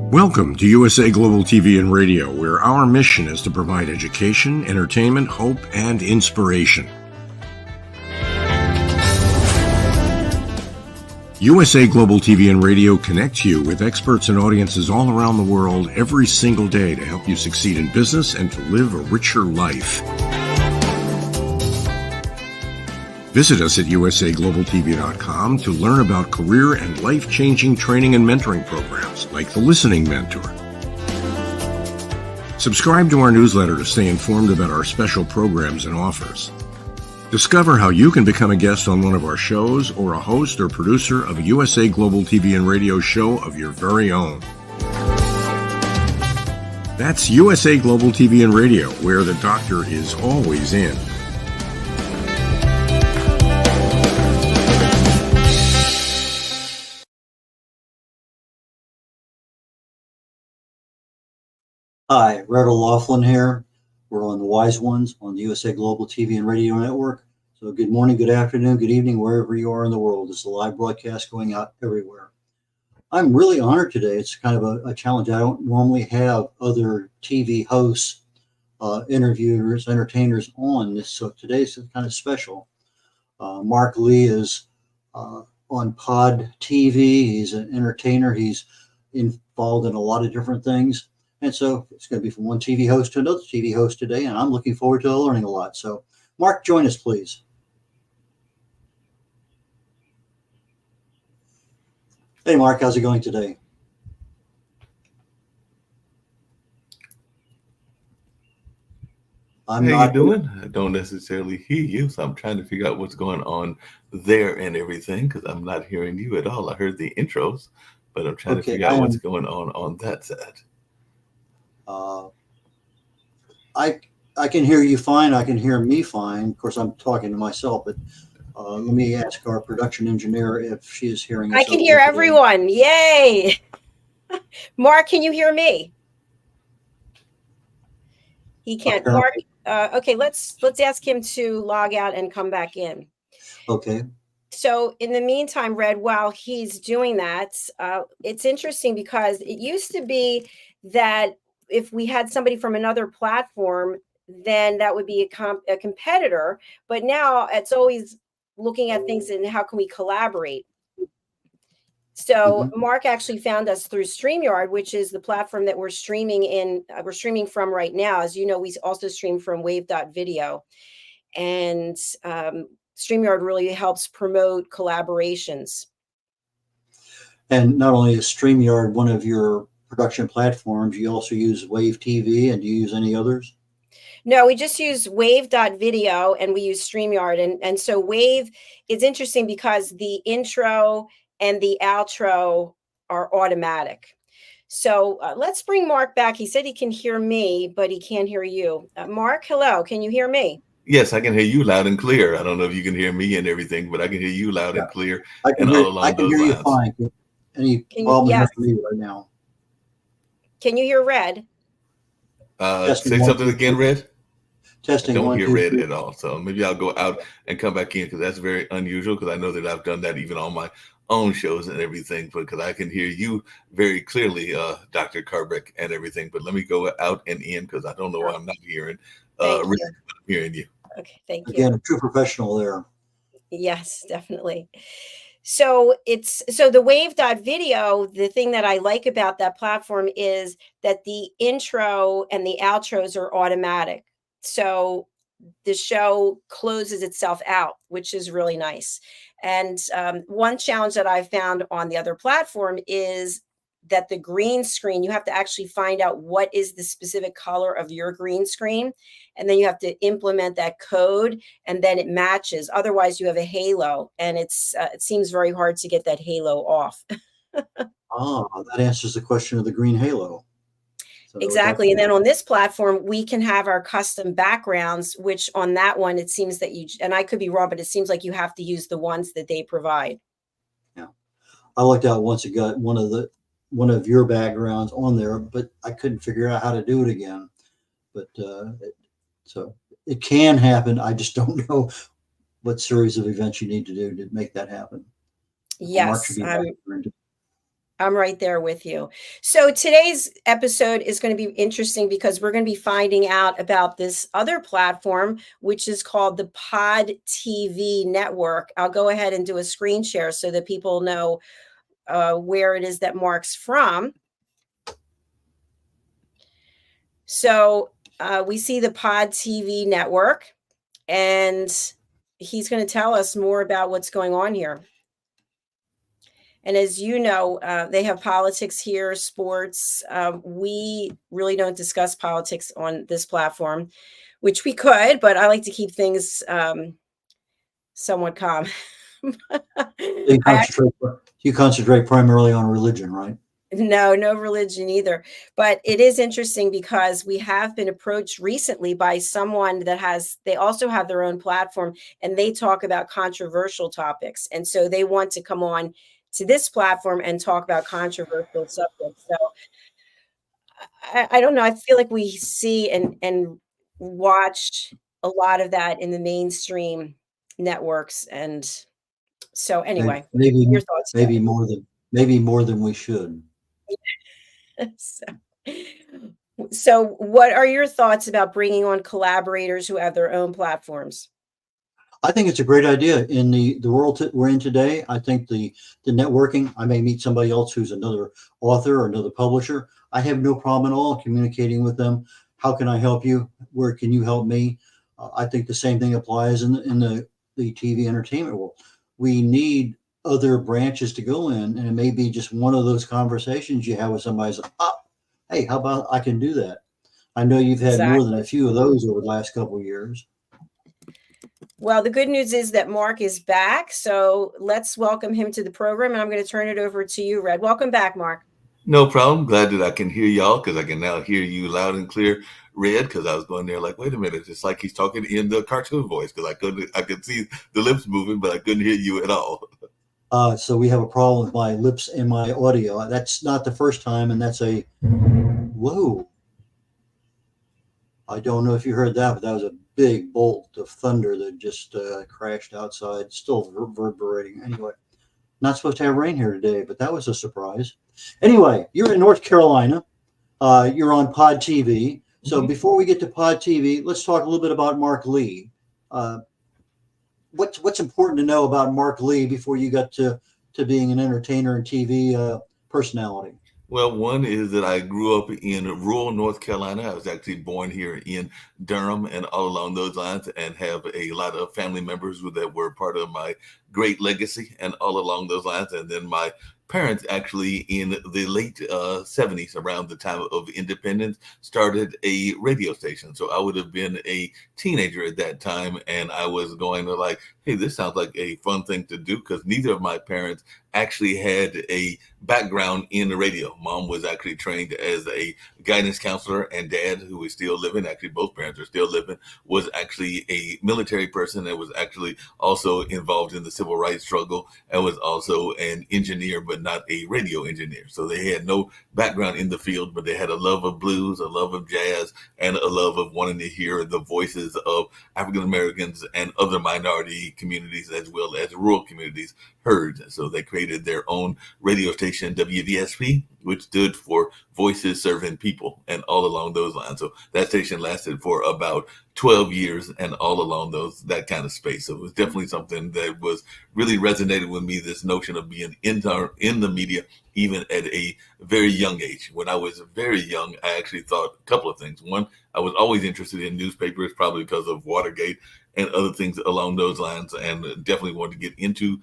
Welcome to USA Global TV and Radio, where our mission is to provide education, entertainment, hope, and inspiration. USA Global TV and Radio connects you with experts and audiences all around the world every single day to help you succeed in business and to live a richer life. Visit us at USAGlobalTV.com to learn about career and life-changing training and mentoring programs like the Listening Mentor. Subscribe to our newsletter to stay informed about our special programs and offers. Discover how you can become a guest on one of our shows or a host or producer of a USA Global TV and Radio show of your very own. That's USA Global TV and Radio, where the doctor is always in. Hi, red.olaughlin here. We're on the Wise Ones on the USA Global TV and Radio Network. So good morning, good afternoon, good evening, wherever you are in the world. It's a live broadcast going out everywhere. I'm really honored today. It's kind of a challenge. I don't normally have other TV hosts, interviewers, entertainers on this. So today's kind of special. Marc Lee is on Pod TV. He's an entertainer. He's involved in a lot of different things. And so it's going to be from one TV host to another TV host today, and I'm looking forward to learning a lot. So, Marc, join us, please. Hey, Marc, how's it going today? How you doing? I don't necessarily hear you, so I'm trying to figure out what's going on there and everything, because I'm not hearing you at all. I heard the intros, but I'm trying to figure out what's going on that side. I can hear you fine. I can hear me fine. Of course, I'm talking to myself, but let me ask our production engineer if she is hearing us. I can hear everyone. Yay! Marc, can you hear me? He can't. Marc, okay, let's ask him to log out and come back in. Okay. So in the meantime, Red, while he's doing that, it's interesting because it used to be that if we had somebody from another platform, then that would be a competitor. But now it's always looking at things and how can we collaborate. So Marc actually found us through StreamYard, which is the platform that we're streaming in. We're streaming from right now. As you know, we also stream from wave.video. And StreamYard really helps promote collaborations. And not only is StreamYard one of your production platforms, you also use Wave TV, and do you use any others? No, we just use wave.video and we use StreamYard. And so Wave is interesting because the intro and the outro are automatic. So let's bring Marc back. He said he can hear me, but he can't hear you. Marc, hello. Can you hear me? Yes, I can hear you loud and clear. I don't know if you can hear me and everything, but I can hear you loud Yeah, and clear and all I along can those hear you lines. fine. Any Can you, problem yes. hearing me right now? Can you hear Red? Testing Say 1, something 2, 3. again, Red. I Testing don't 1, hear 2, Red 3. at all. So maybe I'll go out and come back in because that's very unusual because I know that I've done that even on my own shows and everything, because I can hear you very clearly, Dr. Carbeck and everything. But let me go out and in because I don't know why I'm not hearing Thank Red, you. but I'm hearing you. Okay, thank you. Again, a true professional there. Yes, definitely. So the wave.video, the thing that I like about that platform is that the intro and the outros are automatic. So the show closes itself out, which is really nice. And one challenge that I found on the other platform is that the green screen, you have to actually find out what is the specific color of your green screen. And then you have to implement that code and then it matches. Otherwise, you have a halo and it seems very hard to get that halo off. That answers the question of the green halo. So Exactly. And then on this platform, we can have our custom backgrounds, which on that one, it seems that you, and I could be wrong, but it seems like you have to use the ones that they provide. Yeah. I looked out once, it got one of your backgrounds on there, but I couldn't figure out how to do it again. But so it can happen. I just don't know what series of events you need to do to make that happen. Marc should Yes, be back. I'm right there with you. So today's episode is going to be interesting because we're going to be finding out about this other platform, which is called the Pod TV Network. I'll go ahead and do a screen share so that people know where it is that Marc's from. So we see the Pod TV Network, and he's going to tell us more about what's going on here. And as you know, they have politics here, sports. We really don't discuss politics on this platform, which we could, but I like to keep things somewhat calm. You concentrate primarily on religion, right? No religion either. But it is interesting because we have been approached recently by someone they also have their own platform and they talk about controversial topics. And so they want to come on to this platform and talk about controversial subjects. So I don't know. I feel like we see and watch a lot of that in the mainstream networks. And so anyway, your thoughts? Maybe more than we should. So what are your thoughts about bringing on collaborators who have their own platforms? I think it's a great idea in the world we're in today. I think the networking, I may meet somebody else who's another author or another publisher. I have no problem at all communicating with them. How can I help you? Where can you help me? I think the same thing applies in the TV entertainment world. We need other branches to go in, and it may be just one of those conversations you have with somebody. Like, hey, how about I can do that? I know you've had more than a few of those over the last couple of years. Well, the good news is that Marc is back. So let's welcome him to the program. And I'm going to turn it over to you, Red. Welcome back, Marc. No problem. Glad that I can hear y'all because I can now hear you loud and clear, Red, because I was going there like, wait a minute. It's like he's talking in the cartoon voice because I could see the lips moving, but I couldn't hear you at all. So we have a problem with my lips and my audio. That's not the first time, and that's a whoa. I don't know if you heard that, but that was a big bolt of thunder that just crashed outside, still reverberating. Anyway, not supposed to have rain here today, but that was a surprise. Anyway, you're in North Carolina. You're on Pod TV. So before we get to Pod TV, let's talk a little bit about Marc Lee. What's important to know about Marc Lee before you got to being an entertainer and TV personality? Well, one is that I grew up in rural North Carolina. I was actually born here in Durham and all along those lines, and have a lot of family members that were part of my great legacy and all along those lines. And then my parents actually in the late 70s, around the time of independence, started a radio station. So I would have been a teenager at that time, and I was going to like, hey, this sounds like a fun thing to do, because neither of my parents actually had a background in the radio. Mom was actually trained as a guidance counselor, and dad, who is still living, actually both parents are still living, was actually a military person that was actually also involved in the civil rights struggle, and was also an engineer, but not a radio engineer. So they had no background in the field, but they had a love of blues, a love of jazz, and a love of wanting to hear the voices of African Americans and other minority communities, as well as rural communities, heard. So they created their own radio station, WVSP, which stood for Voices Serving People, and all along those lines. So that station lasted for about 12 years, and all along that kind of space. So it was definitely something that was really resonated with me, this notion of being in the media, even at a very young age. When I was very young, I actually thought a couple of things. One, I was always interested in newspapers, probably because of Watergate and other things along those lines, and definitely wanted to get into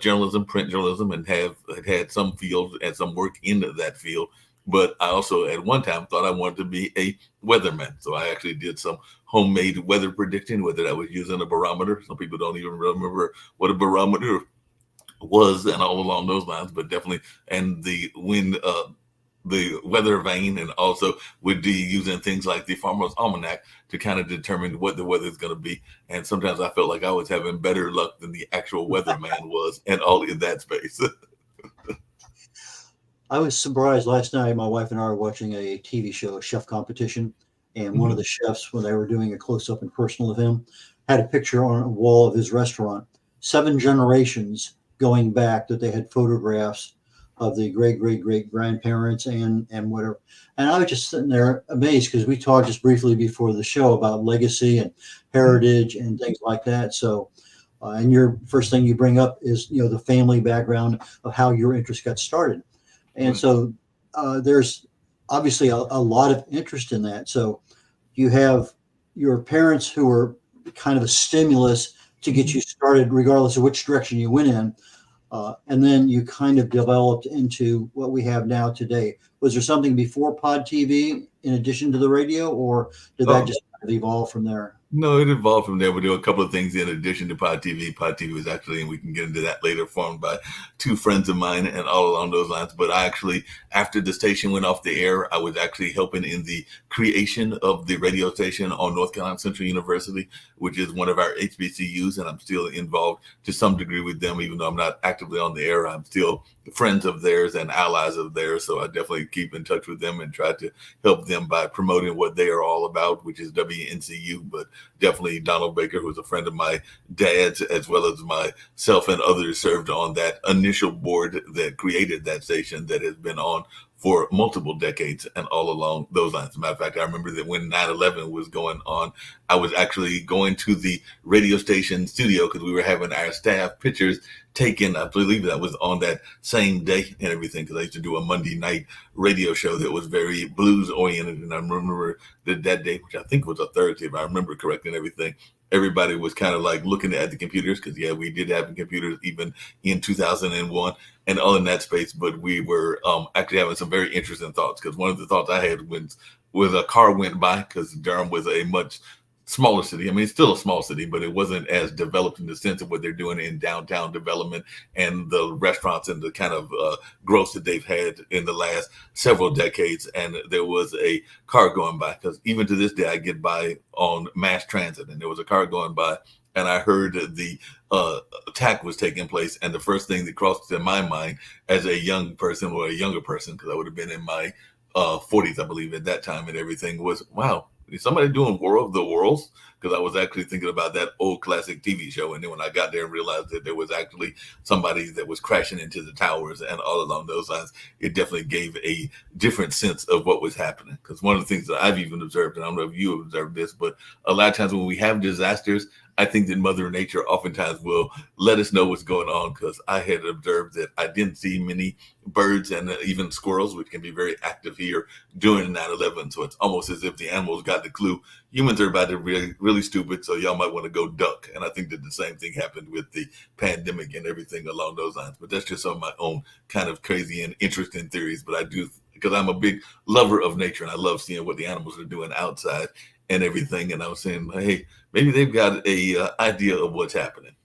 journalism, print journalism, and had some field and some work in that field. But I also, at one time, thought I wanted to be a weatherman. So I actually did some homemade weather prediction, whether that was using a barometer. Some people don't even remember what a barometer was, and all along those lines, but definitely, and the wind, the weather vane, and also would be using things like the Farmer's Almanac to kind of determine what the weather is going to be. And sometimes I felt like I was having better luck than the actual weatherman was, and all in that space. I was surprised last night. My wife and I were watching a TV show, a chef competition, and one of the chefs, when they were doing a close-up and personal of him, had a picture on a wall of his restaurant, 7 generations going back, that they had photographs of the great grandparents and whatever. And I was just sitting there amazed, because we talked just briefly before the show about legacy and heritage and things like that. So, and your first thing you bring up is, the family background of how your interest got started. And so there's obviously a lot of interest in that. So you have your parents who were kind of a stimulus to get you started, regardless of which direction you went in. And then you kind of developed into what we have now today. Was there something before Pod TV in addition to the radio, or did that just kind of evolve from there? No, it evolved from there. We do a couple of things in addition to Pod TV. Pod TV was actually, and we can get into that later, formed by 2 friends of mine and all along those lines. But I actually, after the station went off the air, I was actually helping in the creation of the radio station on North Carolina Central University, which is one of our HBCUs, and I'm still involved to some degree with them, even though I'm not actively on the air. I'm still friends of theirs and allies of theirs. So I definitely keep in touch with them and try to help them by promoting what they are all about, which is WNCU. But definitely Donald Baker, who's a friend of my dad's, as well as myself and others, served on that initial board that created that station that has been on for multiple decades and all along those lines. As a matter of fact, I remember that when 9/11 was going on, I was actually going to the radio station studio because we were having our staff pictures taken. I believe that was on that same day and everything, because I used to do a Monday night radio show that was very blues oriented. And I remember that day, which I think was a Thursday, if I remember correctly and everything, everybody was kind of like looking at the computers, because we did have computers even in 2001 and all in that space. But we were actually having some very interesting thoughts, because one of the thoughts I had was a car went by, because Durham was a much smaller city. I mean, it's still a small city, but it wasn't as developed in the sense of what they're doing in downtown development and the restaurants and the kind of growth that they've had in the last several decades. And there was a car going by, because even to this day, I get by on mass transit, and there was a car going by, and I heard the attack was taking place. And the first thing that crossed in my mind as a young person, or a younger person, because I would have been in my 40s, I believe, at that time and everything, was, wow, is somebody doing War of the Worlds? Because I was actually thinking about that old classic TV show. And then when I got there and realized that there was actually somebody that was crashing into the towers and all along those lines, it definitely gave a different sense of what was happening. Because one of the things that I've even observed, and I don't know if you have observed this, but a lot of times when we have disasters, I think that Mother Nature oftentimes will let us know what's going on, because I had observed that I didn't see many birds and even squirrels, which can be very active here during 9/11. So it's almost as if the animals got the clue. Humans are about to be really stupid, so y'all might want to go duck. And I think that the same thing happened with the pandemic and everything along those lines. But that's just some of my own kind of crazy and interesting theories. But I do, because I'm a big lover of nature, and I love seeing what the animals are doing outside and everything. And I was saying, hey, maybe they've got a idea of what's happening.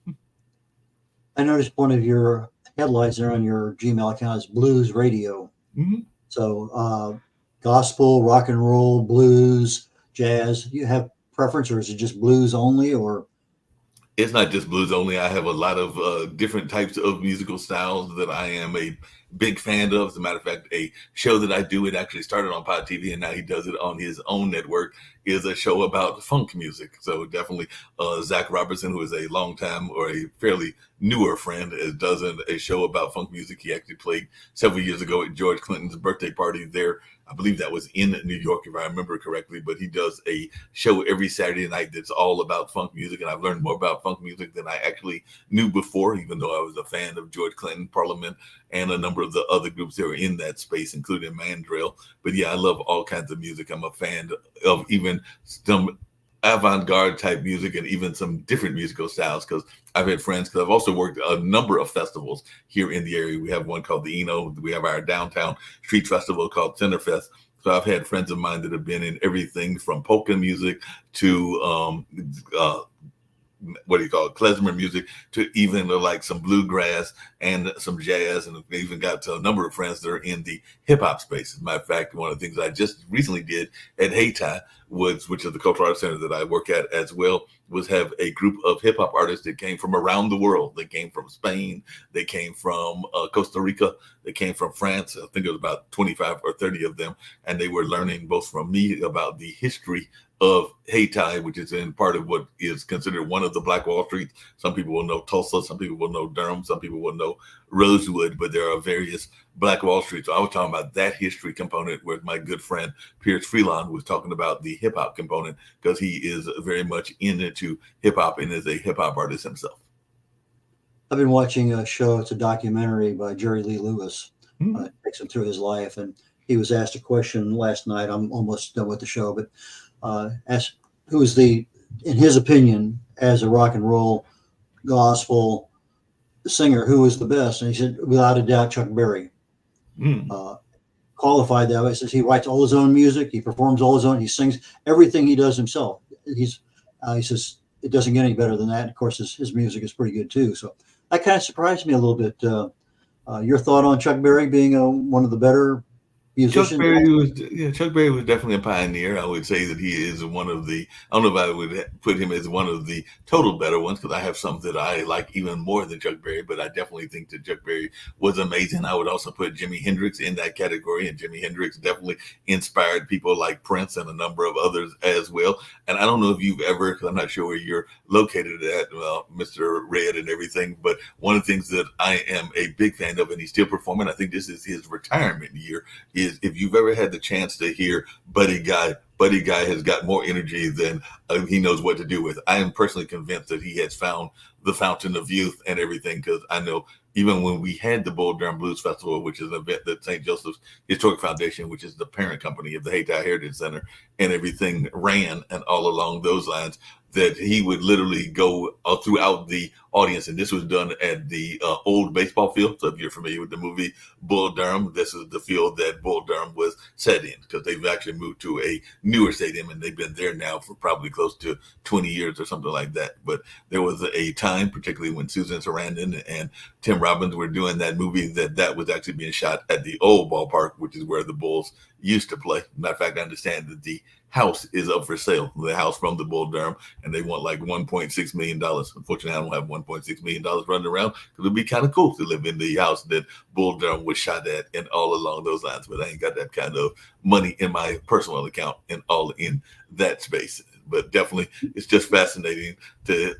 I noticed one of your headlines there on your Gmail account as blues radio. Mm-hmm. So gospel, rock and roll, blues, jazz. You have preference, or is it just blues only? Or It's not just blues only. I have a lot of different types of musical styles that I am a big fan of. As a matter of fact, a show that I do, it actually started on Pod TV and now he does it on his own network, is a show about funk music. So definitely Zach Robertson, who is a longtime or a fairly newer friend, does a show about funk music. He actually played several years ago at George Clinton's birthday party there. I believe that was in New York, if I remember correctly, but he does a show every Saturday night that's all about funk music. And I've learned more about funk music than I actually knew before, even though I was a fan of George Clinton, Parliament, and a number of the other groups that were in that space, including Mandrill. But yeah, I love all kinds of music. I'm a fan of even some avant-garde type music and even some different musical styles, because I've had friends, because I've also worked a number of festivals here in the area. We have one called the Eno. We have our downtown street festival called Centerfest. So I've had friends of mine that have been in everything from polka music to klezmer music, to even like some bluegrass and some jazz, and we even got to a number of friends that are in the hip hop space. As a matter of fact, one of the things I just recently did at Hayti Woods, which is the cultural arts center that I work at as well, was have a group of hip hop artists that came from around the world. They came from Spain, they came from Costa Rica, they came from France. I think it was about 25 or 30 of them, and they were learning both from me about the history of Hayti, which is in part of what is considered one of the Black Wall Streets. Some people will know Tulsa, some people will know Durham, some people will know Rosewood, but there are various Black Wall Streets. So I was talking about that history component, where my good friend Pierce Freelon was talking about the hip hop component, because he is very much into hip hop and is a hip hop artist himself. I've been watching a show. It's a documentary by Jerry Lee Lewis. Takes him through his life, and he was asked a question last night. I'm almost done with the show, but asked who is in his opinion, as a rock and roll gospel singer, who is the best? And he said, without a doubt, Chuck Berry. Qualified that way. He says he writes all his own music, he performs all his own, he sings everything he does himself. He says it doesn't get any better than that. And of course, his music is pretty good too. So that kind of surprised me a little bit. Your thought on Chuck Berry being one of the better musicians? Chuck Berry was definitely a pioneer. I would say that he is one of the, I don't know if I would put him as one of the total better ones, because I have some that I like even more than Chuck Berry, but I definitely think that Chuck Berry was amazing. I would also put Jimi Hendrix in that category, and Jimi Hendrix definitely inspired people like Prince and a number of others as well. And I don't know if you've ever, because I'm not sure where you're located at, Mr. Red and everything, but one of the things that I am a big fan of, and he's still performing, I think this is his retirement year, is if you've ever had the chance to hear Buddy Guy has got more energy than he knows what to do with. I am personally convinced that he has found the fountain of youth and everything, because I know even when we had the Bull Durham Blues Festival, which is an event that St. Joseph's Historic Foundation, which is the parent company of the Hayti Heritage Center, and everything ran, and all along those lines, that he would literally go throughout the audience. And this was done at the old baseball field. So if you're familiar with the movie Bull Durham, this is the field that Bull Durham was set in, because they've actually moved to a newer stadium, and they've been there now for probably close to 20 years or something like that. But there was a time, particularly when Susan Sarandon and Tim Robbins were doing that movie, that was actually being shot at the old ballpark, which is where the Bulls used to play. Matter of fact, I understand that the house is up for sale, the house from the Bull Durham, and they want like $1.6 million. Unfortunately, I don't have $1.6 million running around, because it'd be kind of cool to live in the house that Bull Durham was shot at, and all along those lines. But I ain't got that kind of money in my personal account and all in that space. But definitely, it's just fascinating to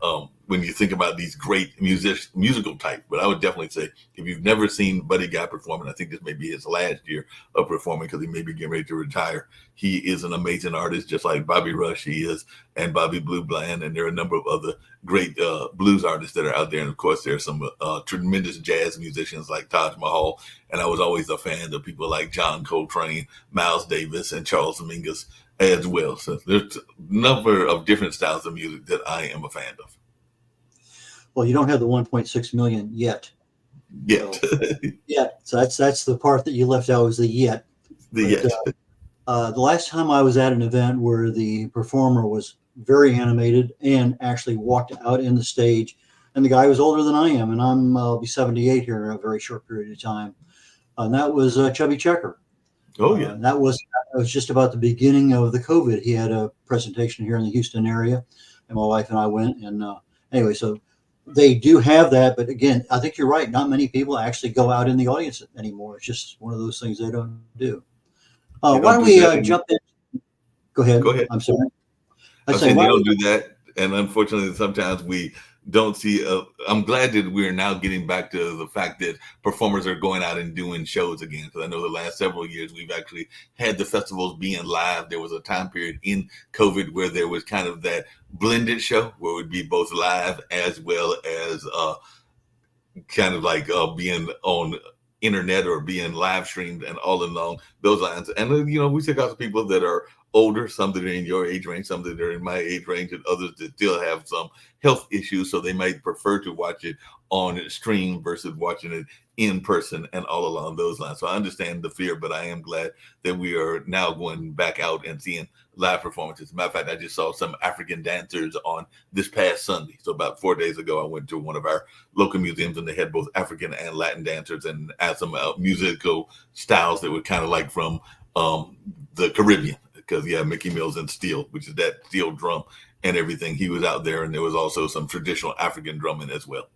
when you think about these great musical type. But I would definitely say, if you've never seen Buddy Guy perform, and I think this may be his last year of performing, because he may be getting ready to retire, he is an amazing artist, just like Bobby Rush he is, and Bobby Blue Bland, and there are a number of other great blues artists that are out there. And of course, there are some tremendous jazz musicians like Taj Mahal, and I was always a fan of people like John Coltrane, Miles Davis, and Charles Mingus as well. So there's a number of different styles of music that I am a fan of. Well, you don't have the 1.6 million yet. Yet. So that's the part that you left out, was the yet. The last time I was at an event where the performer was very animated and actually walked out in the stage and the guy was older than I am, and I'll be 78 here in a very short period of time. And that was Chubby Checker. Oh yeah. That was just about the beginning of the COVID. He had a presentation here in the Houston area, and my wife and I went. And anyway, so they do have that, but again, I think you're right. Not many people actually go out in the audience anymore. It's just one of those things they don't do. Why don't we jump in? Go ahead. Go ahead. I'm sorry. I'm saying they don't do that, and unfortunately, sometimes we don't see. I'm glad that we're now getting back to the fact that performers are going out and doing shows again. Because I know the last several years we've actually had the festivals being live. There was a time period in COVID where there was kind of that blended show where it would be both live as well as kind of like being on internet or being live streamed and all along those lines. And we still got some people that are older, some that are in your age range, some that are in my age range, and others that still have some health issues, so they might prefer to watch it on stream versus watching it in person and all along those lines. So I understand the fear, but I am glad that we are now going back out and seeing live performances. As a matter of fact, I just saw some African dancers on this past Sunday. So about 4 days ago, I went to one of our local museums, and they had both African and Latin dancers, and had some musical styles that were kind of like from the Caribbean. Because Mickey Mills and steel, which is that steel drum and everything. He was out there, and there was also some traditional African drumming as well.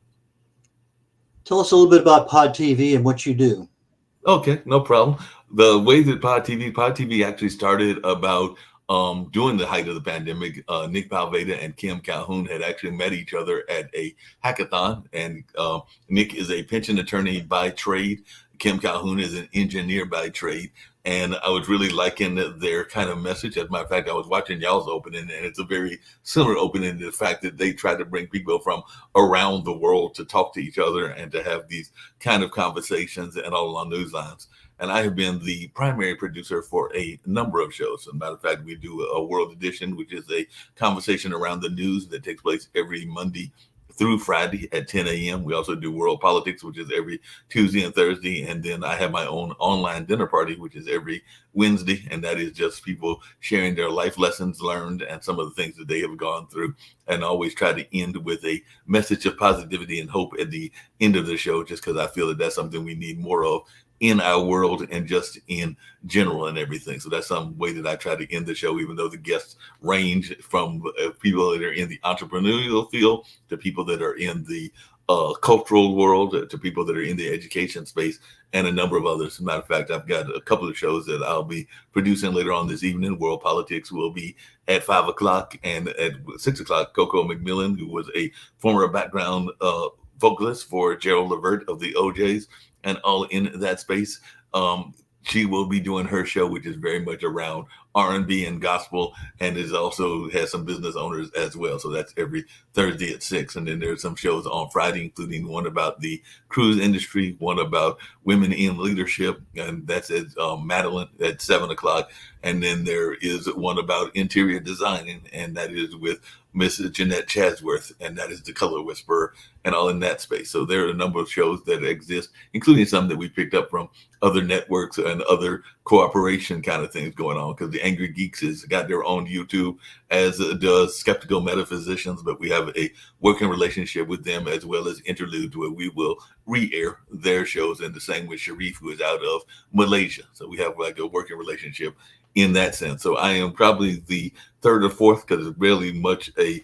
Tell us a little bit about Pod TV and what you do. Okay, no problem. The way that Pod TV actually started about during the height of the pandemic. Nick Palveda and Kim Calhoun had actually met each other at a hackathon, and Nick is a pension attorney by trade. Kim Calhoun is an engineer by trade. And I was really liking their kind of message. As a matter of fact, I was watching y'all's opening, and it's a very similar opening to the fact that they try to bring people from around the world to talk to each other and to have these kind of conversations and all along those lines. And I have been the primary producer for a number of shows. As a matter of fact, we do a World Edition, which is a conversation around the news that takes place every Monday through Friday at 10 a.m. We also do World Politics, which is every Tuesday and Thursday. And then I have my own online dinner party, which is every Wednesday. And that is just people sharing their life lessons learned and some of the things that they have gone through. And I always try to end with a message of positivity and hope at the end of the show, just because I feel that that's something we need more of in our world and just in general and everything. So that's some way that I try to end the show, even though the guests range from people that are in the entrepreneurial field to people that are in the cultural world to people that are in the education space and a number of others. As a matter of fact, I've got a couple of shows that I'll be producing later on this evening. World Politics will be at 5 o'clock, and at 6 o'clock, Coco McMillan, who was a former background vocalist for Gerald Levert of the OJs, and all in that space. She will be doing her show, which is very much around R&B and gospel, and is also has some business owners as well. So that's every Thursday at 6. And then there's some shows on Friday, including one about the cruise industry, one about women in leadership, and that's at Madeline at 7 o'clock. And then there is one about interior designing, and that is with Miss Jeanette Chadsworth, and that is the Color Whisperer, and all in that space. So there are a number of shows that exist, including some that we picked up from other networks and other cooperation kind of things going on, because the Angry Geeks has got their own YouTube, as does Skeptical Metaphysicians, but we have a working relationship with them, as well as Interludes, where we will re-air their shows, and the same with Sharif, who is out of Malaysia. So we have like a working relationship in that sense. So I am probably the third or fourth, because it's really much a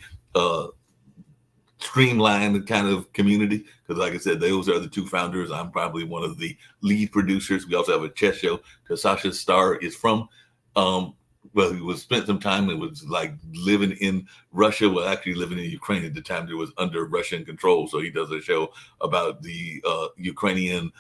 streamlined kind of community, because like I said, those are the two founders. I'm probably one of the lead producers. We also have a chess show, because Sasha Starr is from he was spent some time and was like living in Russia, well actually living in Ukraine at the time that it was under Russian control. So he does a show about the Ukrainian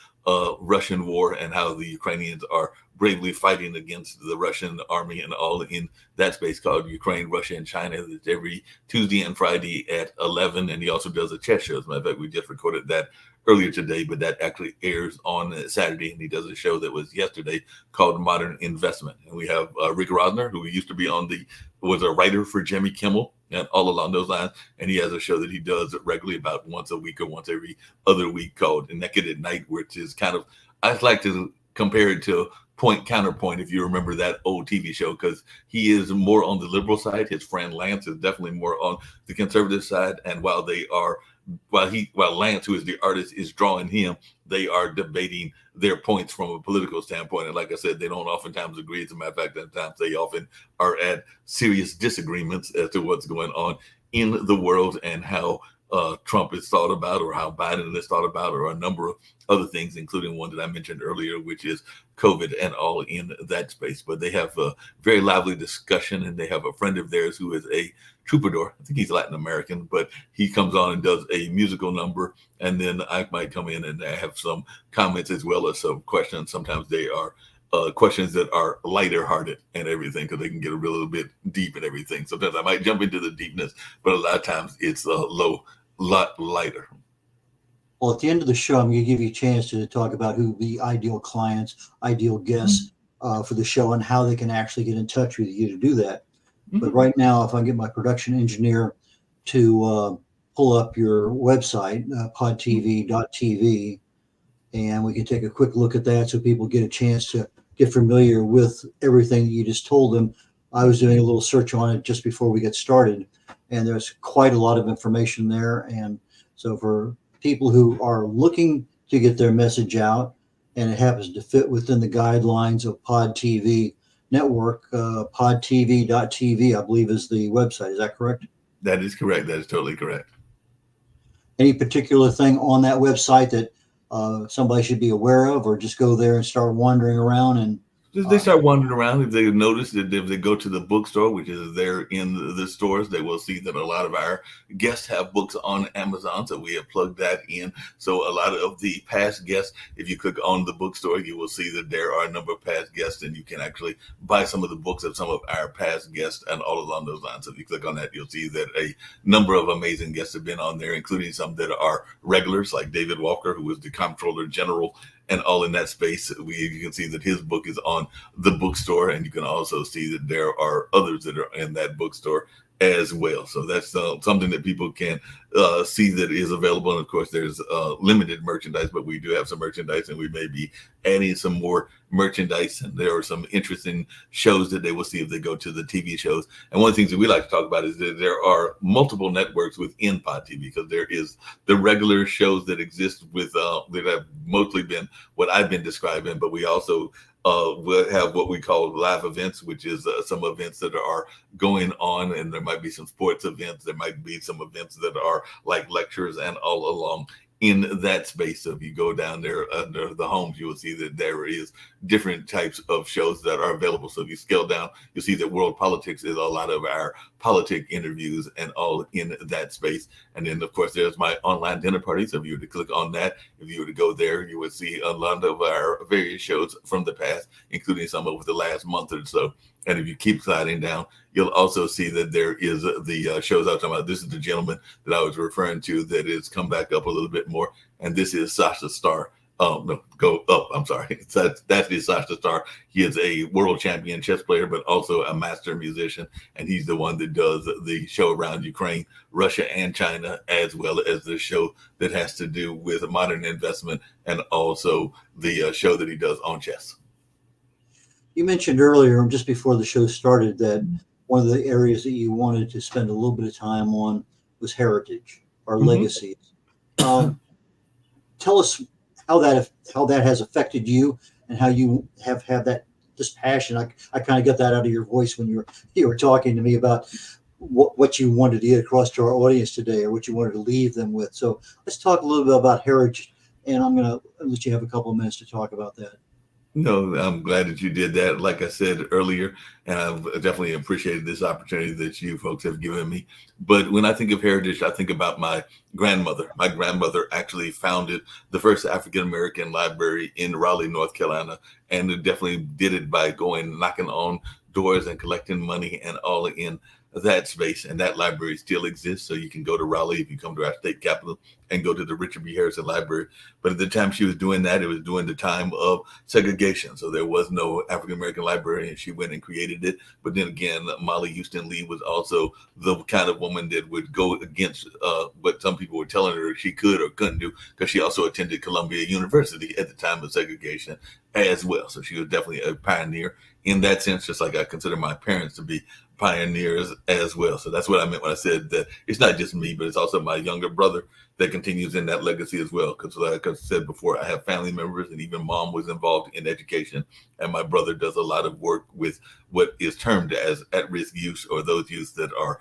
Russian war, and how the Ukrainians are bravely fighting against the Russian army, and all in that space, called Ukraine, Russia, and China. It's every Tuesday and Friday at 11. And he also does a chess show. As a matter of fact, we just recorded that earlier today, but that actually airs on Saturday. And he does a show that was yesterday called Modern Investment. And we have Rick Rodner, who used to be was a writer for Jimmy Kimmel and all along those lines. And he has a show that he does regularly about once a week or once every other week, called Naked at Night, which is kind of, I like to compare it to Point Counterpoint, if you remember that old TV show, because he is more on the liberal side. His friend Lance is definitely more on the conservative side. And while they are while Lance, who is the artist, is drawing him, they are debating their points from a political standpoint. And like I said, they don't oftentimes agree. As a matter of fact, at times they often are at serious disagreements as to what's going on in the world and how Trump is thought about, or how Biden is thought about, or a number of other things, including one that I mentioned earlier, which is COVID and all in that space. But they have a very lively discussion, and they have a friend of theirs who is a troubadour. I think he's Latin American, but he comes on and does a musical number, and then I might come in and I have some comments as well as some questions. Sometimes they are questions that are lighter hearted and everything, because they can get a little bit deep and everything. Sometimes I might jump into the deepness, but a lot of times it's a lot lighter. Well, at the end of the show, I'm going to give you a chance to talk about who the ideal clients, ideal guests for the show, and how they can actually get in touch with you to do that. But right now, if I get my production engineer to pull up your website, podtv.tv, and we can take a quick look at that so people get a chance to get familiar with everything that you just told them. I was doing a little search on it just before we get started, and there's quite a lot of information there. And so for people who are looking to get their message out, and it happens to fit within the guidelines of Pod TV Network, podtv.tv, I believe, is the website. Is that correct? That is correct. That is totally correct. Any particular thing on that website that somebody should be aware of, or just go there and start wandering around and They start wandering around. If they notice that if they go to the bookstore, which is there in the stores, they will see that a lot of our guests have books on Amazon. So we have plugged that in. So a lot of the past guests, if you click on the bookstore, you will see that there are a number of past guests, and you can actually buy some of the books of some of our past guests and all along those lines. So if you click on that, you'll see that a number of amazing guests have been on there, including some that are regulars, like David Walker, who was the Comptroller General and all in that space. You can see that his book is on the bookstore, and you can also see that there are others that are in that bookstore as well. So that's something that people can see that is available. And of course, there's limited merchandise, but we do have some merchandise, and we may be adding some more merchandise. And there are some interesting shows that they will see if they go to the TV shows. And one of the things that we like to talk about is that there are multiple networks within Pod TV, because there is the regular shows that exist with that have mostly been what I've been describing, but we also we'll have what we call live events, which is some events that are going on, and there might be some sports events. There might be some events that are like lectures and all along in that space. So if you go down there under the homes, you will see that there is different types of shows that are available. So if you scale down, you'll see that World Politics is a lot of our politic interviews and all in that space. And then, of course, there's my online dinner party. So if you were to click on that, if you were to go there, you would see a lot of our various shows from the past, including some over the last month or so. And if you keep sliding down, you'll also see that there is the shows I was talking about. This is the gentleman that I was referring to that has come back up a little bit more. And this is Sasha Starr. No, go up. I'm sorry. That is Sasha Starr. He is a world champion chess player, but also a master musician. And he's the one that does the show around Ukraine, Russia, and China, as well as the show that has to do with modern investment, and also the show that he does on chess. You mentioned earlier, just before the show started, that one of the areas that you wanted to spend a little bit of time on was heritage or legacies. Tell us how that has affected you, and how you have had this passion. I kind of got that out of your voice when you were talking to me about what you wanted to get across to our audience today, or what you wanted to leave them with. So let's talk a little bit about heritage, and I'm going to let you have a couple of minutes to talk about that. No, I'm glad that you did that. Like I said earlier, and I've definitely appreciated this opportunity that you folks have given me. But when I think of heritage, I think about my grandmother. My grandmother actually founded the first African-American library in Raleigh, North Carolina, and it definitely did it by going knocking on doors and collecting money and all in that space. And that library still exists. So you can go to Raleigh if you come to our state capital and go to the Richard B. Harrison Library. But at the time she was doing that, it was during the time of segregation. So there was no African-American library, and she went and created it. But then again, Molly Houston Lee was also the kind of woman that would go against what some people were telling her she could or couldn't do, because she also attended Columbia University at the time of segregation as well. So she was definitely a pioneer in that sense, just like I consider my parents to be pioneers as well. So that's what I meant when I said that it's not just me, but it's also my younger brother that continues in that legacy as well. Because like I said before, I have family members, and even mom was involved in education. And my brother does a lot of work with what is termed as at-risk youth, or those youth that are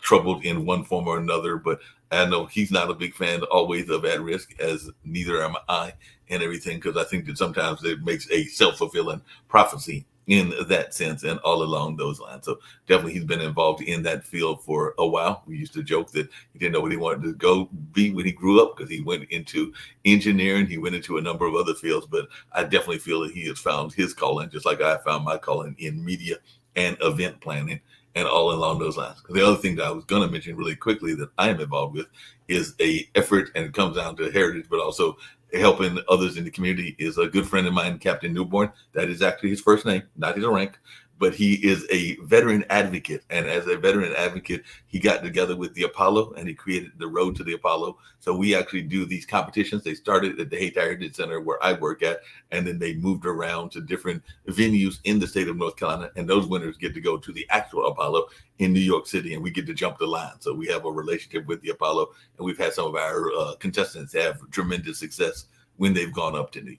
troubled in one form or another. But I know he's not a big fan always of at-risk, as neither am I, and everything, because I think that sometimes it makes a self-fulfilling prophecy in that sense and all along those lines. So definitely he's been involved in that field for a while. We used to joke that he didn't know what he wanted to go be when he grew up, because he went into engineering, he went into a number of other fields, but I definitely feel that he has found his calling, just like I found my calling in media and event planning and all along those lines. Because the other thing that I was going to mention really quickly that I am involved with is a effort, and it comes down to heritage, but also helping others in the community, is a good friend of mine, Captain Newborn. That is actually his first name, not his rank, but he is a veteran advocate. And as a veteran advocate, he got together with the Apollo and he created the Road to the Apollo. So we actually do these competitions. They started at the Hayti Heritage Center where I work at, and then they moved around to different venues in the state of North Carolina. And those winners get to go to the actual Apollo in New York City, and we get to jump the line. So we have a relationship with the Apollo, and we've had some of our contestants have tremendous success when they've gone up to New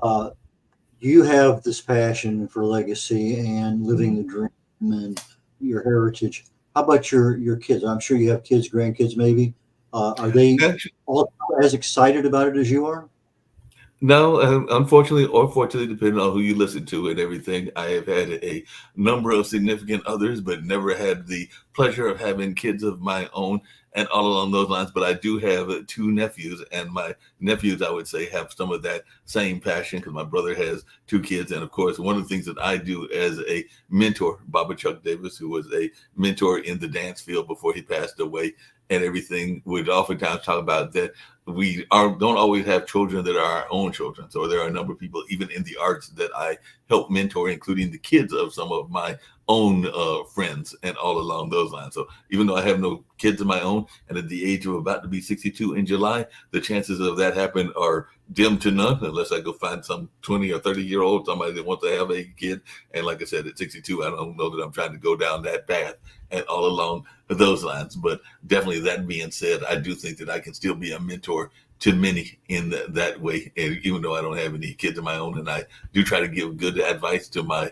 York. You have this passion for legacy and living the dream and your heritage. How about your kids? I'm sure you have kids, grandkids, maybe. Are they all as excited about it as you are? No, unfortunately or fortunately, depending on who you listen to and everything, I have had a number of significant others, but never had the pleasure of having kids of my own and all along those lines. But I do have two nephews, and my nephews, I would say, have some of that same passion, because my brother has two kids. And of course, one of the things that I do as a mentor, Baba Chuck Davis, who was a mentor in the dance field before he passed away and everything, would oftentimes talk about that don't always have children that are our own children. So there are a number of people, even in the arts, that I help mentor, including the kids of some of my own friends and all along those lines. So even though I have no kids of my own, and at the age of about to be 62 in July, the chances of that happen are dim to none, unless I go find some 20 or 30-year-old, somebody that wants to have a kid. And like I said, at 62, I don't know that I'm trying to go down that path and all along those lines. But definitely, that being said, I do think that I can still be a mentor to many in that way. And even though I don't have any kids of my own, and I do try to give good advice to my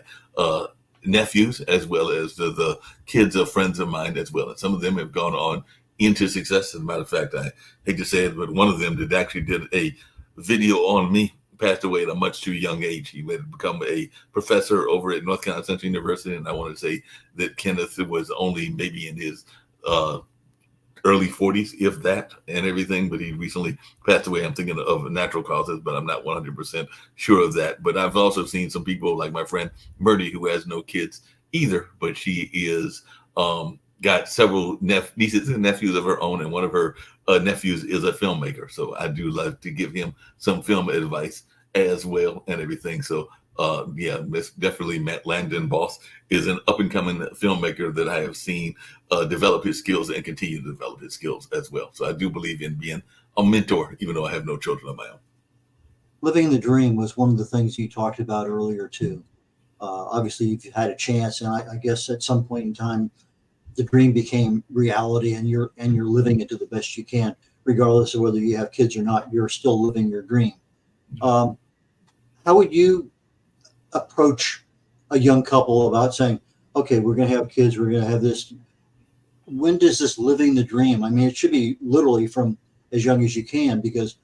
nephews, as well as the kids of friends of mine as well. And some of them have gone on into success. As a matter of fact, I hate to say it, but one of them that actually did a video on me passed away at a much too young age. He had become a professor over at North Carolina Central University, and I want to say that Kenneth was only maybe in his early 40s, if that, and everything. But he recently passed away. I'm thinking of natural causes, but I'm not 100% sure of that. But I've also seen some people like my friend Murdy, who has no kids either, but she is got several nieces and nephews of her own, and one of her nephews is a filmmaker. So I do love to give him some film advice as well and everything. So yeah, Miss definitely Matt Landon Boss is an up and coming filmmaker that I have seen develop his skills and continue to develop his skills as well. So I do believe in being a mentor, even though I have no children of my own. Living the dream was one of the things you talked about earlier too. Obviously, you've had a chance, and I guess at some point in time, the dream became reality, and you're living it to the best you can, regardless of whether you have kids or not. You're still living your dream. How would you approach a young couple about saying, okay, we're going to have kids, we're going to have this? When does this living the dream? I mean, it should be literally from as young as you can, because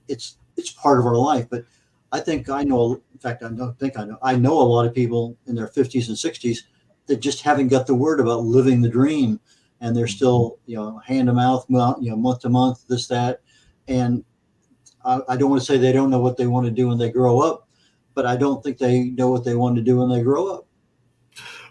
it's part of our life. But I think I know, in fact, I know a lot of people in their 50s and 60s that just haven't got the word about living the dream, and they're still, hand to mouth, month to month, this, that. And I don't want to say they don't know what they want to do when they grow up, but I don't think they know what they want to do when they grow up.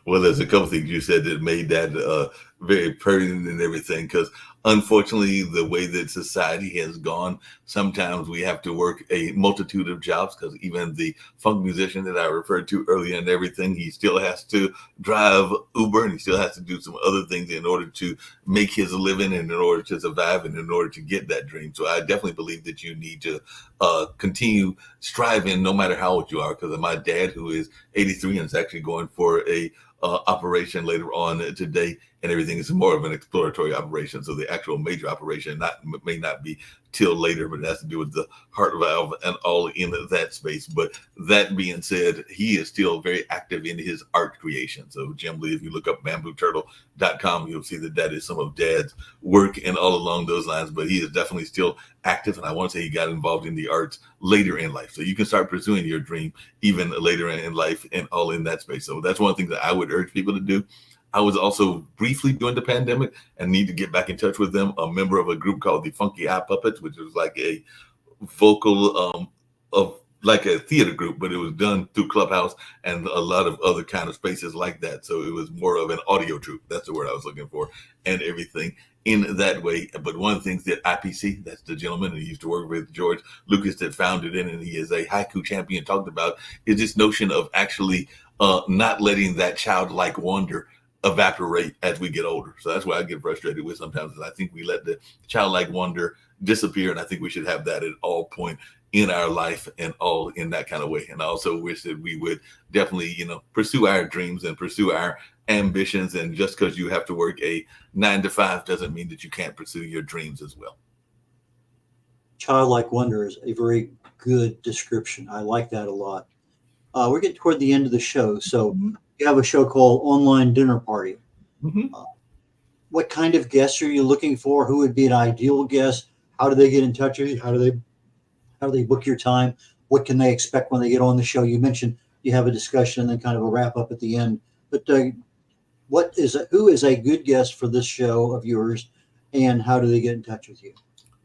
Well, there's a couple things you said that made that very pertinent and everything, because unfortunately, the way that society has gone, sometimes we have to work a multitude of jobs, because even the funk musician that I referred to earlier and everything, he still has to drive Uber, and he still has to do some other things in order to make his living and in order to survive and in order to get that dream. So I definitely believe that you need to continue striving no matter how old you are, because my dad, who is 83 and is actually going for a operation later on today, and everything is more of an exploratory operation. So the actual major operation may not be till later, but it has to do with the heart valve and all in that space. But that being said, he is still very active in his art creation. So Jim Lee, if you look up bambooturtle.com, you'll see that that is some of Dad's work and all along those lines. But he is definitely still active, and I want to say he got involved in the arts later in life. So you can start pursuing your dream even later in life and all in that space. So that's one thing that I would urge people to do. I was also briefly during the pandemic and need to get back in touch with them, a member of a group called the Funky Eye Puppets, which was like a vocal of like a theater group, but it was done through Clubhouse and a lot of other kind of spaces like that. So it was more of an audio troupe. That's the word I was looking for, and everything in that way. But one of the things that IPC, that's the gentleman who used to work with George Lucas that founded it, and he is a haiku champion, talked about, is this notion of actually not letting that childlike wonder evaporate as we get older. So that's why I get frustrated with sometimes, is I think we let the childlike wonder disappear, and I think we should have that at all point in our life and all in that kind of way. And I also wish that we would definitely, pursue our dreams and pursue our ambitions. And just because you have to work a 9-to-5 doesn't mean that you can't pursue your dreams as well. Childlike wonder is a very good description. I like that a lot. We're getting toward the end of the show. So you have a show called Online Dinner Party. Mm-hmm. What kind of guests are you looking for? Who would be an ideal guest? How do they get in touch with you? How do they book your time? What can they expect when they get on the show? You mentioned you have a discussion and then kind of a wrap up at the end. But who is a good guest for this show of yours, and how do they get in touch with you?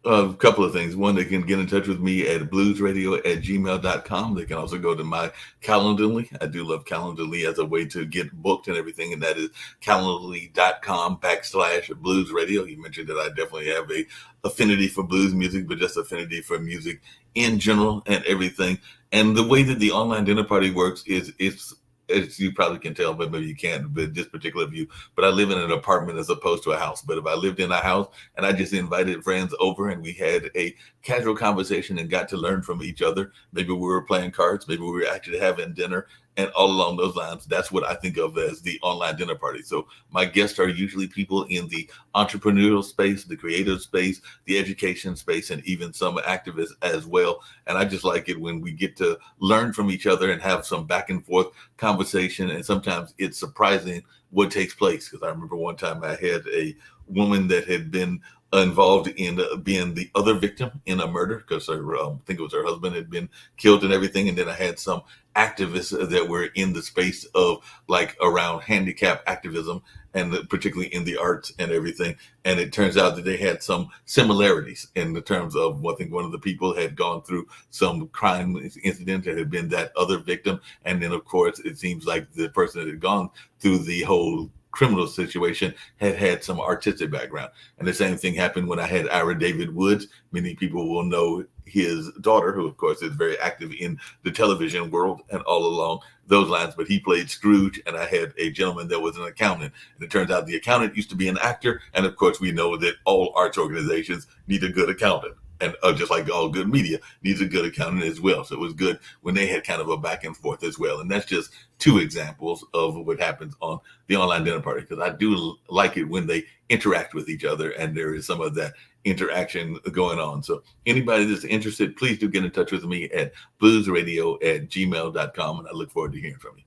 A couple of things. One, they can get in touch with me at bluesradio@gmail.com. They can also go to my Calendly. I do love Calendly as a way to get booked and everything, and that is calendly.com/bluesradio. You mentioned that I definitely have a affinity for blues music, but just affinity for music in general and everything. And the way that the online dinner party works is it's as you probably can tell, but maybe you can't, but this particular view. But I live in an apartment as opposed to a house. But if I lived in a house and I just invited friends over and we had a casual conversation and got to learn from each other, maybe we were playing cards, maybe we were actually having dinner, and all along those lines, that's what I think of as the online dinner party. So my guests are usually people in the entrepreneurial space, the creative space, the education space, and even some activists as well. And I just like it when we get to learn from each other and have some back and forth conversation. And sometimes it's surprising what takes place. Because I remember one time I had a woman that had been involved in being the other victim in a murder, because I think it was her husband had been killed and everything. And then I had some activists that were in the space of like around handicap activism, and particularly in the arts and everything. And it turns out that they had some similarities in the terms of, I think one of the people had gone through some crime incident and had been that other victim. And then of course, it seems like the person that had gone through the whole criminal situation had some artistic background. And the same thing happened when I had Ira David Woods. Many people will know his daughter, who of course is very active in the television world and all along those lines, but he played Scrooge. And I had a gentleman that was an accountant, and it turns out the accountant used to be an actor. And of course we know that all arts organizations need a good accountant, and just like all good media needs a good accountant as well. So it was good when they had kind of a back and forth as well. And that's just two examples of what happens on the online dinner party, because I do like it when they interact with each other and there is some of that interaction going on. So anybody that's interested, please do get in touch with me at bluesradio@gmail.com, and I look forward to hearing from you.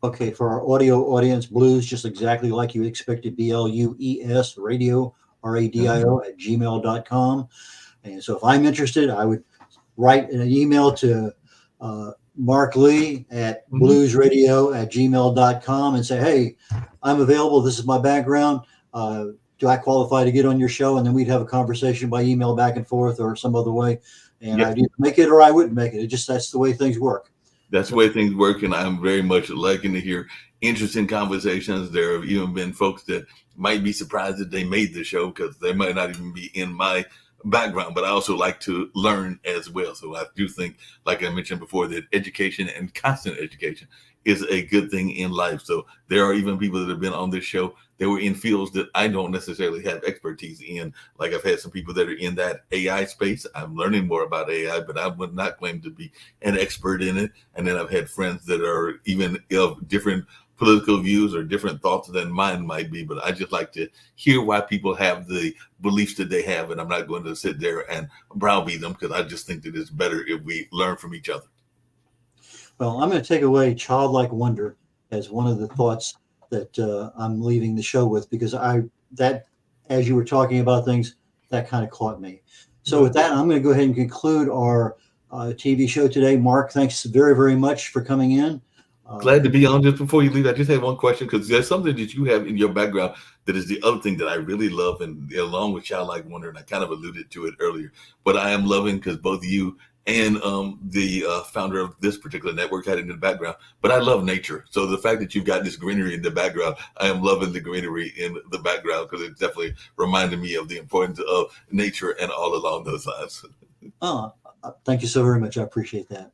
Okay, for our audio audience, blues, just exactly like you expected, BLUES, radio, RADIO @gmail.com. And so if I'm interested, I would write an email to Mark Lee at bluesradio@gmail.com and say, hey, I'm available. This is my background. Do I qualify to get on your show? And then we'd have a conversation by email back and forth or some other way. And I'd either make it or I wouldn't make it. That's the way things work. That's the way things work, and I'm very much liking to hear interesting conversations. There have even been folks that might be surprised that they made the show because they might not even be in my background, but I also like to learn as well. So I do think, like I mentioned before, that education and constant education is a good thing in life. So there are even people that have been on this show that were in fields that I don't necessarily have expertise in. Like I've had some people that are in that AI space. I'm learning more about AI, but I would not claim to be an expert in it. And then I've had friends that are even of different political views or different thoughts than mine might be, but I just like to hear why people have the beliefs that they have, and I'm not going to sit there and browbeat them because I just think that it's better if we learn from each other. Well, I'm going to take away childlike wonder as one of the thoughts that I'm leaving the show with, because that as you were talking about things, that kind of caught me. So with that, I'm going to go ahead and conclude our TV show today. Mark, thanks very, very much for coming in. Glad to be on. Just before you leave, I just had one question, because there's something that you have in your background that is the other thing that I really love, and along with childlike wonder, and I kind of alluded to it earlier, but I am loving, because both you and the founder of this particular network had it in the background, but I love nature. So the fact that you've got this greenery in the background, I am loving the greenery in the background, because it definitely reminded me of the importance of nature and all along those lines. Thank you so very much. I appreciate that.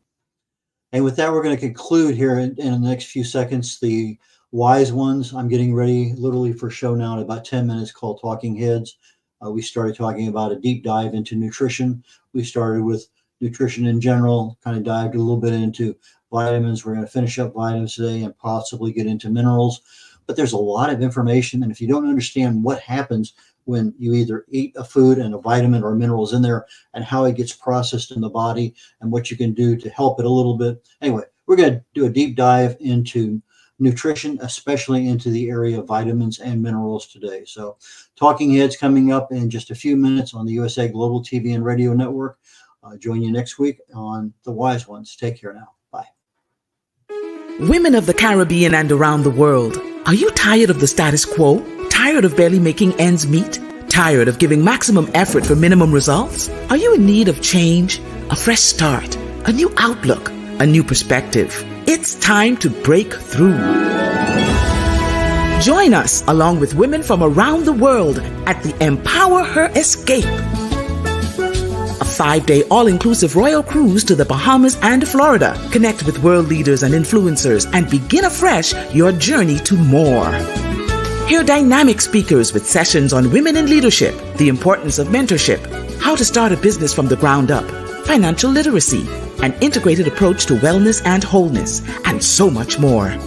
And with that, we're going to conclude here in the next few seconds. The Wise Ones, I'm getting ready literally for a show now in about 10 minutes called Talking Heads. We started talking about a deep dive into nutrition. We started with nutrition in general, kind of dived a little bit into vitamins. We're going to finish up vitamins today and possibly get into minerals. But there's a lot of information. And if you don't understand what happens when you either eat a food and a vitamin or minerals in there, and how it gets processed in the body and what you can do to help it a little bit. Anyway, we're going to do a deep dive into nutrition, especially into the area of vitamins and minerals today. So Talking Heads coming up in just a few minutes on the USA Global TV and Radio Network. Join you next week on The Wise Ones. Take care now. Bye. Women of the Caribbean and around the world, are you tired of the status quo? Tired of barely making ends meet? Tired of giving maximum effort for minimum results? Are you in need of change, a fresh start, a new outlook, a new perspective? It's time to break through. Join us along with women from around the world at the Empower Her Escape, a 5-day all-inclusive royal cruise to the Bahamas and Florida. Connect with world leaders and influencers and begin afresh your journey to more. Hear dynamic speakers with sessions on women in leadership, the importance of mentorship, how to start a business from the ground up, financial literacy, an integrated approach to wellness and wholeness, and so much more.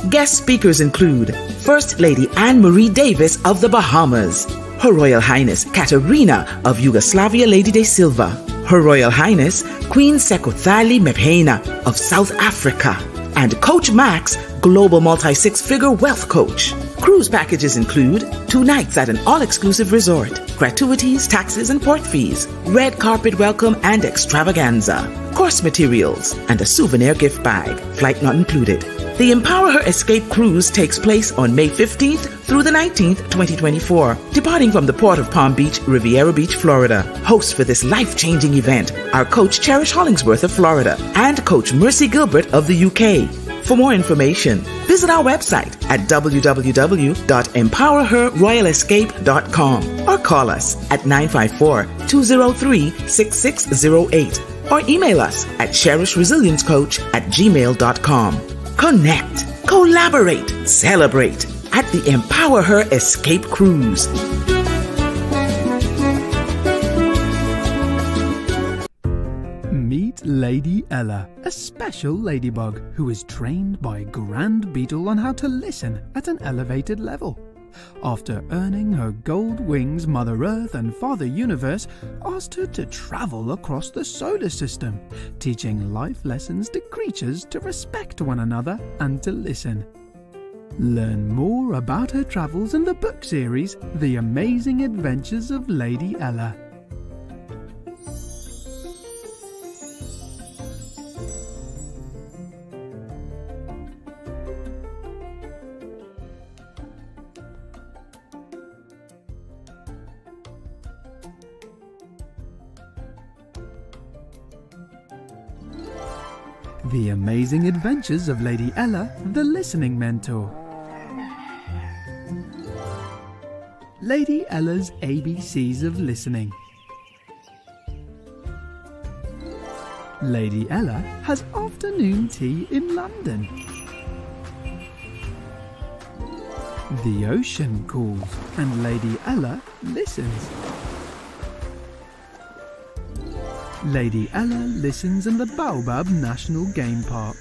Guest speakers include First Lady Anne-Marie Davis of the Bahamas, Her Royal Highness Katerina of Yugoslavia Lady de Silva, Her Royal Highness Queen Sekothali Mephena of South Africa, and Coach Max, Global Multi-Six-Figure Wealth Coach. Cruise packages include 2 nights at an all-exclusive resort, gratuities, taxes, and port fees, red carpet welcome and extravaganza, course materials, and a souvenir gift bag, flight not included. The Empower Her Escape Cruise takes place on May 15th through the 19th, 2024, departing from the port of Palm Beach, Riviera Beach, Florida. Hosts for this life-changing event are Coach Cherish Hollingsworth of Florida and Coach Mercy Gilbert of the UK. For more information, visit our website at www.empowerherroyalescape.com or call us at 954-203-6608 or email us at cherishresiliencecoach@gmail.com. Connect, collaborate, celebrate at the Empower Her Escape Cruise. Meet Lady Ella, a special ladybug who is trained by Grand Beetle on how to listen at an elevated level. After earning her gold wings, Mother Earth and Father Universe asked her to travel across the solar system, teaching life lessons to creatures to respect one another and to listen. Learn more about her travels in the book series, The Amazing Adventures of Lady Ella. The Amazing Adventures of Lady Ella, the Listening Mentor. Lady Ella's ABCs of Listening. Lady Ella has afternoon tea in London. The ocean calls and Lady Ella listens. Lady Ella listens in the Baobab National Game Park.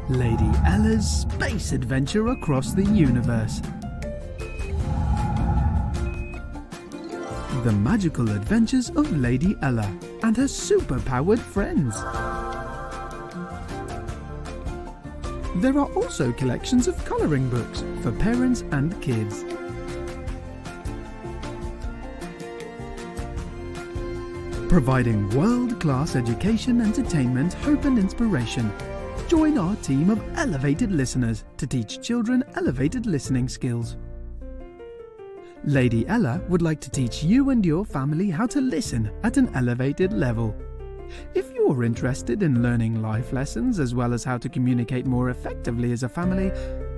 Lady Ella's space adventure across the universe. The magical adventures of Lady Ella and her super-powered friends. There are also collections of colouring books for parents and kids. Providing world-class education, entertainment, hope and inspiration. Join our team of elevated listeners to teach children elevated listening skills. Lady Ella would like to teach you and your family how to listen at an elevated level. If you're interested in learning life lessons as well as how to communicate more effectively as a family,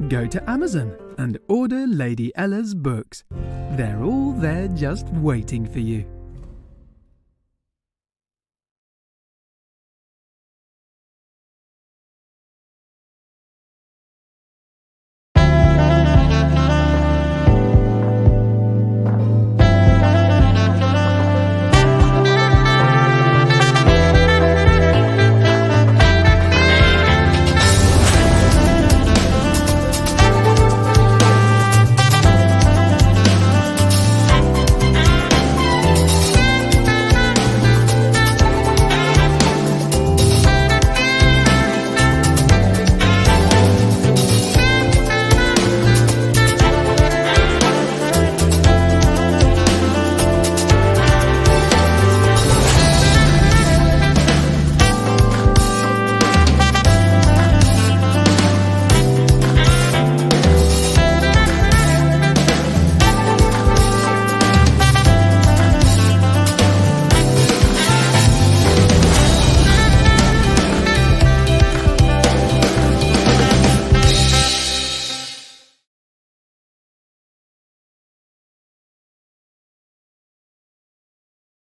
go to Amazon and order Lady Ella's books. They're all there just waiting for you.